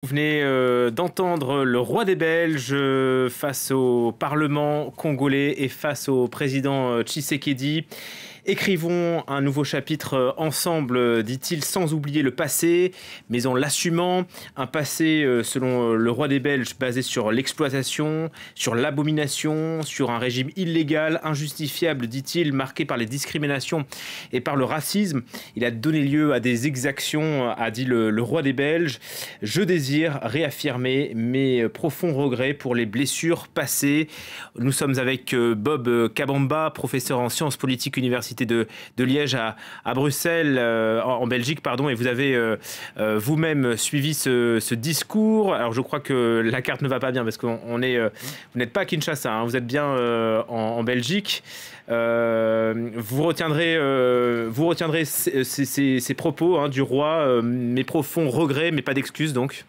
Vous venez d'entendre le roi des Belges face au Parlement congolais et face au président Tshisekedi. Écrivons un nouveau chapitre ensemble, dit-il, sans oublier le passé, mais en l'assumant. Un passé, selon le roi des Belges, basé sur l'exploitation, sur l'abomination, sur un régime illégal, injustifiable, dit-il, marqué par les discriminations et par le racisme. Il a donné lieu à des exactions, a dit le roi des Belges. Je désire réaffirmer mes profonds regrets pour les blessures passées. Nous sommes avec Bob Kabamba, professeur en sciences politiques université de Liège à Bruxelles, en Belgique, pardon, et vous avez vous-même suivi ce discours. Alors je crois que la carte ne va pas bien parce que vous n'êtes pas à Kinshasa, hein, vous êtes bien en Belgique. Vous retiendrez ces propos, hein, du roi, mes profonds regrets, mais pas d'excuses donc.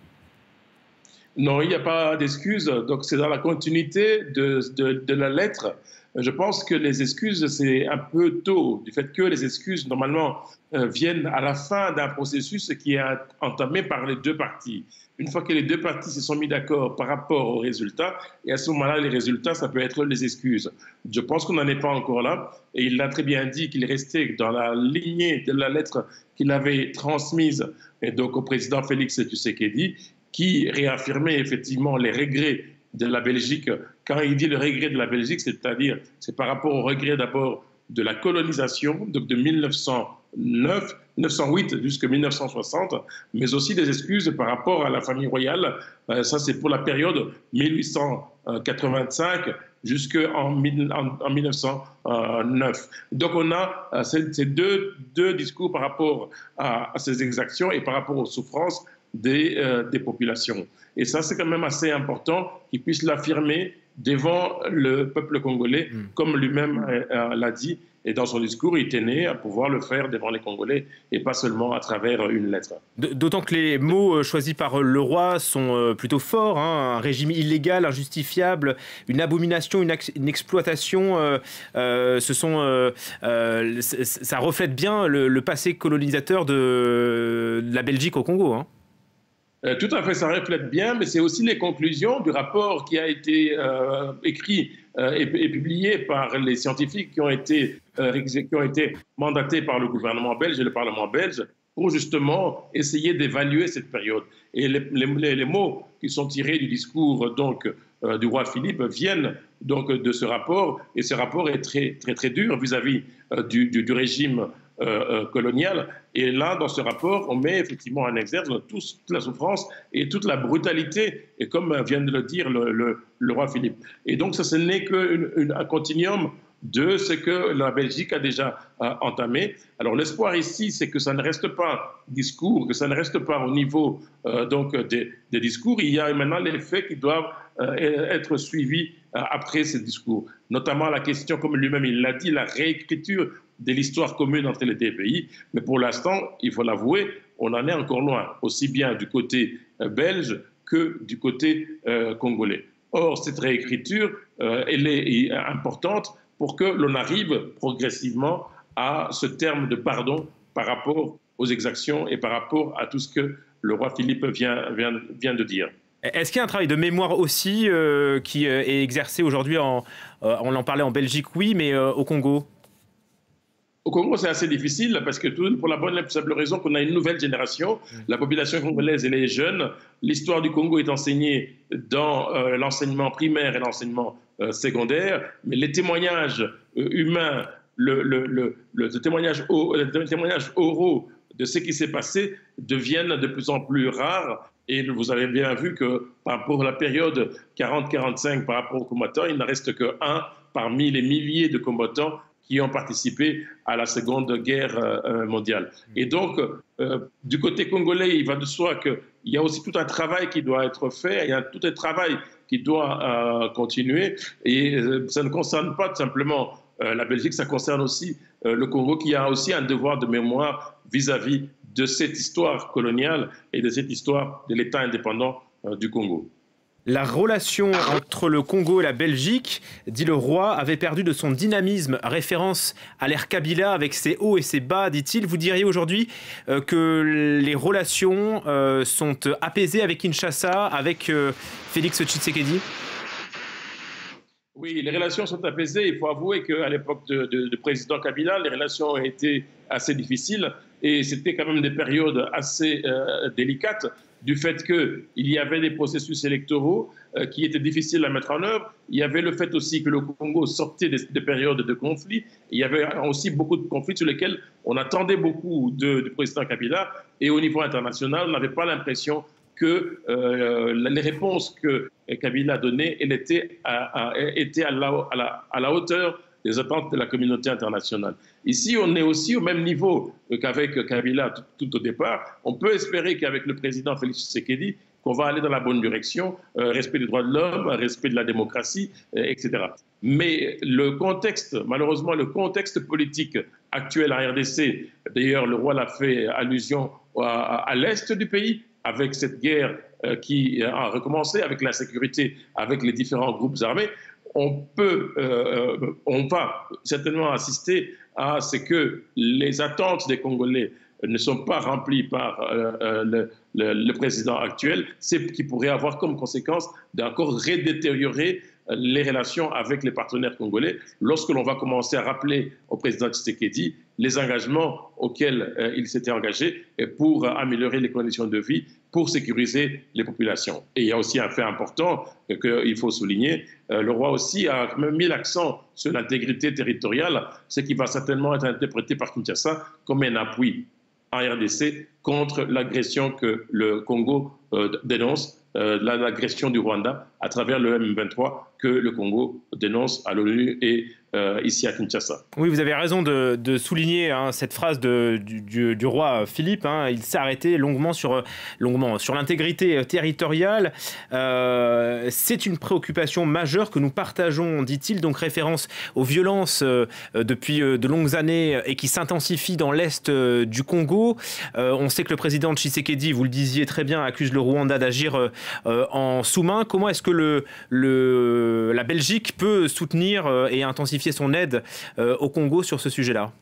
Non, il n'y a pas d'excuses. Donc, c'est dans la continuité de la lettre. Je pense que les excuses, c'est un peu tôt, du fait que les excuses, normalement, viennent à la fin d'un processus qui est entamé par les deux parties. Une fois que les deux parties se sont mis d'accord par rapport aux résultats, et à ce moment-là, les résultats, ça peut être les excuses. Je pense qu'on n'en est pas encore là, et il l'a très bien dit qu'il restait dans la lignée de la lettre qu'il avait transmise et donc au président Félix Tshisekedi, qui réaffirmait effectivement les regrets de la Belgique. Quand il dit le regret de la Belgique, c'est-à-dire, c'est par rapport au regret d'abord de la colonisation, donc de 1908 jusqu'à 1960, mais aussi des excuses par rapport à la famille royale. Ça, c'est pour la période 1885 jusqu'en 1909. Donc on a ces deux discours par rapport à ces exactions et par rapport aux souffrances des populations. Et ça, c'est quand même assez important qu'il puisse l'affirmer devant le peuple congolais, comme lui-même l'a dit. Et dans son discours, il tenait à pouvoir le faire devant les Congolais et pas seulement à travers une lettre. D'autant que les mots choisis par le roi sont plutôt forts, hein, un régime illégal, injustifiable, une abomination, une exploitation. Ça reflète bien le passé colonisateur de la Belgique au Congo, hein. Tout à fait, ça reflète bien, mais c'est aussi les conclusions du rapport qui a été écrit et publié par les scientifiques qui ont été mandatés par le gouvernement belge et le Parlement belge pour justement essayer d'évaluer cette période. Et les mots qui sont tirés du discours du roi Philippe viennent donc de ce rapport, et ce rapport est très, très, très dur vis-à-vis du régime colonial. Et là, dans ce rapport, on met effectivement en exergue toute la souffrance et toute la brutalité, et comme vient de le dire le roi Philippe. Et donc, ça, ce n'est qu'un continuum de ce que la Belgique a déjà entamé. Alors l'espoir ici, c'est que ça ne reste pas discours, que ça ne reste pas au niveau des discours. Il y a maintenant les faits qui doivent être suivis après ces discours. Notamment la question, comme lui-même il l'a dit, la réécriture de l'histoire commune entre les deux pays. Mais pour l'instant, il faut l'avouer, on en est encore loin, aussi bien du côté belge que du côté congolais. Or, cette réécriture, elle est importante pour que l'on arrive progressivement à ce terme de pardon par rapport aux exactions et par rapport à tout ce que le roi Philippe vient de dire. Est-ce qu'il y a un travail de mémoire aussi qui est exercé aujourd'hui, on en parlait en Belgique, oui, mais au Congo? Au Congo, c'est assez difficile parce que pour la bonne et simple raison qu'on a une nouvelle génération. La population congolaise, elle est jeune. L'histoire du Congo est enseignée dans l'enseignement primaire et l'enseignement secondaire, mais les témoignages humains, les témoignages oraux de ce qui s'est passé deviennent de plus en plus rares. Et vous avez bien vu que pour la période 40-45, par rapport aux combattants, il ne reste qu'un parmi les milliers de combattants qui ont participé à la Seconde Guerre mondiale. Et donc, du côté congolais, il va de soi qu'il y a aussi tout un travail qui doit être fait, il y a tout un travail qui doit continuer, et ça ne concerne pas simplement la Belgique, ça concerne aussi le Congo, qui a aussi un devoir de mémoire vis-à-vis de cette histoire coloniale et de cette histoire de l'État indépendant du Congo. La relation entre le Congo et la Belgique, dit le roi, avait perdu de son dynamisme, référence à l'ère Kabila avec ses hauts et ses bas, dit-il. Vous diriez aujourd'hui que les relations sont apaisées avec Kinshasa, avec Félix Tshisekedi? Oui, les relations sont apaisées. Il faut avouer qu'à l'époque de président Kabila, les relations ont été assez difficiles et c'était quand même des périodes assez délicates du fait qu'il y avait des processus électoraux qui étaient difficiles à mettre en œuvre. Il y avait le fait aussi que le Congo sortait des périodes de conflits. Il y avait aussi beaucoup de conflits sur lesquels on attendait beaucoup du président Kabila et au niveau international, on n'avait pas l'impression que les réponses que Kabila données étaient à la hauteur des attentes de la communauté internationale. Ici, on est aussi au même niveau qu'avec Kabila tout au départ. On peut espérer qu'avec le président Félix Tshisekedi, qu'on va aller dans la bonne direction, respect des droits de l'homme, respect de la démocratie, etc. Mais le contexte, malheureusement, le contexte politique actuel en RDC, d'ailleurs, le roi l'a fait allusion à l'est du pays, avec cette guerre qui a recommencé, avec l'insécurité, avec les différents groupes armés, on va certainement assister à ce que les attentes des Congolais ne sont pas remplies par le président actuel, c'est qui pourrait avoir comme conséquence d'encore redétériorer les relations avec les partenaires congolais lorsque l'on va commencer à rappeler au président Tshisekedi les engagements auxquels il s'était engagé pour améliorer les conditions de vie, pour sécuriser les populations. Et il y a aussi un fait important qu'il faut souligner. Le roi aussi a même mis l'accent sur l'intégrité territoriale, ce qui va certainement être interprété par Kinshasa comme un appui en RDC contre l'agression que le Congo dénonce, l'agression du Rwanda à travers le M23 que le Congo dénonce à l'ONU et ici à Kinshasa. Oui, vous avez raison de souligner cette phrase du roi Philippe. Il s'est arrêté longuement sur l'intégrité territoriale. C'est une préoccupation majeure que nous partageons, dit-il, donc référence aux violences depuis de longues années et qui s'intensifient dans l'est du Congo. On sait que le président Tshisekedi, vous le disiez très bien, accuse le Rwanda d'agir en sous-main. Comment est-ce que la Belgique peut soutenir et intensifier son aide au Congo sur ce sujet-là?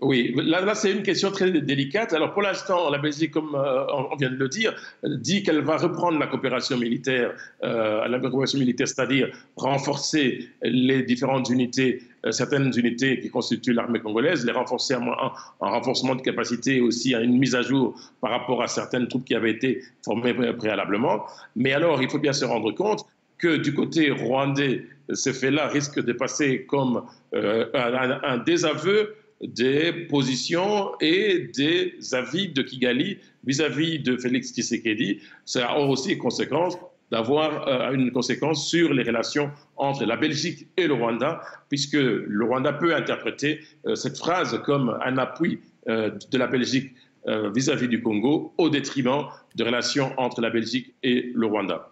Oui, là c'est une question très délicate. Alors pour l'instant, la Belgique, comme on vient de le dire, dit qu'elle va reprendre la coopération militaire, c'est-à-dire renforcer les différentes unités, certaines unités qui constituent l'armée congolaise, les renforcer en renforcement de capacité, aussi à une mise à jour par rapport à certaines troupes qui avaient été formées préalablement. Mais alors, il faut bien se rendre compte que du côté rwandais, ce fait-là risque de passer comme un désaveu des positions et des avis de Kigali vis-à-vis de Félix Tshisekedi. Ça a aussi une conséquence d'avoir une conséquence sur les relations entre la Belgique et le Rwanda, puisque le Rwanda peut interpréter cette phrase comme un appui de la Belgique vis-à-vis du Congo au détriment de relations entre la Belgique et le Rwanda.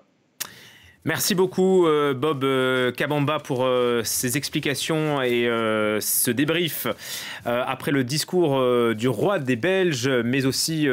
Merci beaucoup Bob Kabamba pour ces explications et ce débrief après le discours du roi des Belges, mais aussi